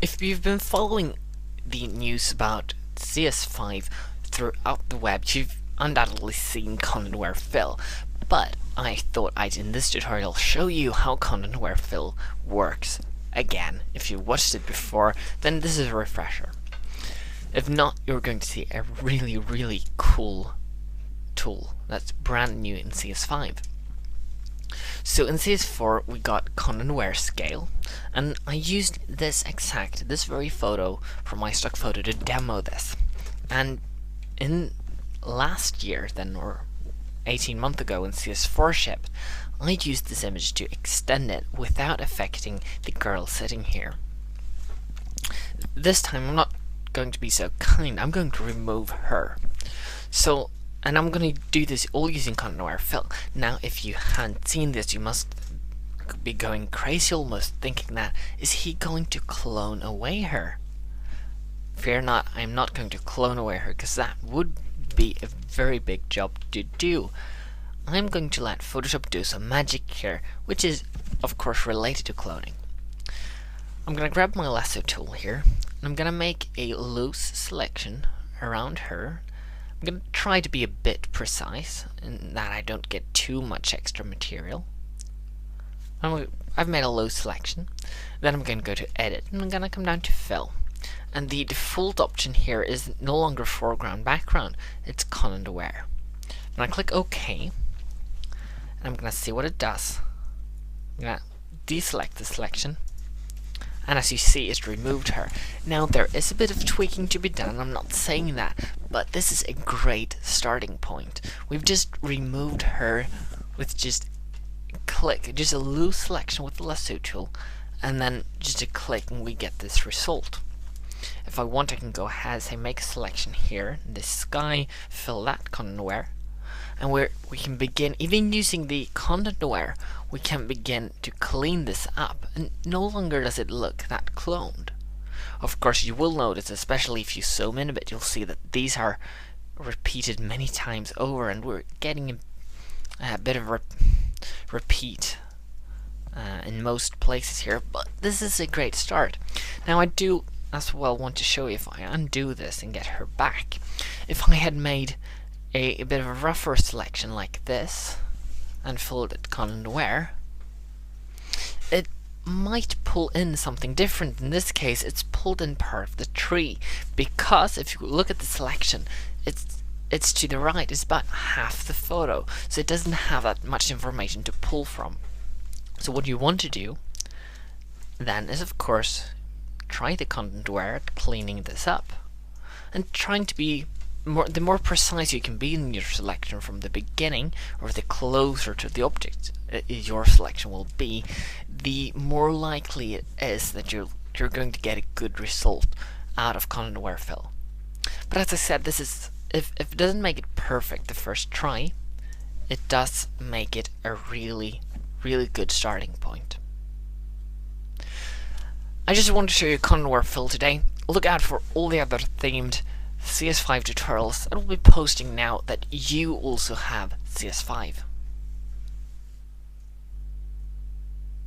If you've been following the news about CS5 throughout the web, you've undoubtedly seen content-aware fill, but I thought I'd in this tutorial show you how content-aware fill works. Again, if you watched it before, then this is a refresher. If not, you're going to see a really cool tool that's brand new in CS5. So in CS4 we got content-aware scale, and I used this very photo from my stock photo to demo this. And in last year then, or 18 months ago when CS4 shipped, I used this image to extend it without affecting the girl sitting here. This time I'm not going to be so kind, I'm going to remove her. And I'm going to do this all using content-aware fill. Now, if you hadn't seen this, you must be going crazy almost, thinking that, is he going to clone away her? Fear not, I'm not going to clone away her, because that would be a very big job to do. I'm going to let Photoshop do some magic here, which is, of course, related to cloning. I'm going to grab my Lasso Tool here, and I'm going to make a loose selection around her. I'm going to try to be a bit precise in that I don't get too much extra material. I've made a loose selection. Then I'm going to go to Edit, and I'm going to come down to Fill. And the default option here is no longer foreground background, it's content-aware. And I click OK, and I'm going to see what it does. I'm going to deselect the selection, and as you see, it's removed her. Now, there is a bit of tweaking to be done, I'm not saying that, but this is a great starting point. We've just removed her with just a click, just a loose selection with the Lasso Tool, and then just a click and we get this result. If I want, I can go ahead and say make a selection here, this sky, fill that content-aware, and we can begin, even using the content-aware, we can begin to clean this up, and no longer does it look that cloned. Of course, you will notice, especially if you zoom in a bit, you'll see that these are repeated many times over, and we're getting a bit of repeat in most places here, but this is a great start. Now, I do as well want to show you, if I undo this and get her back, if I had made a bit of a rougher selection like this and filled it content-aware, it might pull in something different. In this case, it's pulled in part of the tree, because if you look at the selection, it's to the right, it's about half the photo, so it doesn't have that much information to pull from. So what you want to do then is, of course, try the content-aware at cleaning this up, and trying to be the more precise you can be in your selection from the beginning, or the closer to the object your selection will be, the more likely it is that you're going to get a good result out of content-aware fill. But as I said, this is if it doesn't make it perfect the first try, it does make it a really good starting point. I just wanted to show you content-aware fill today. Look out for all the other themed CS5 tutorials that will be posting now that you also have CS5.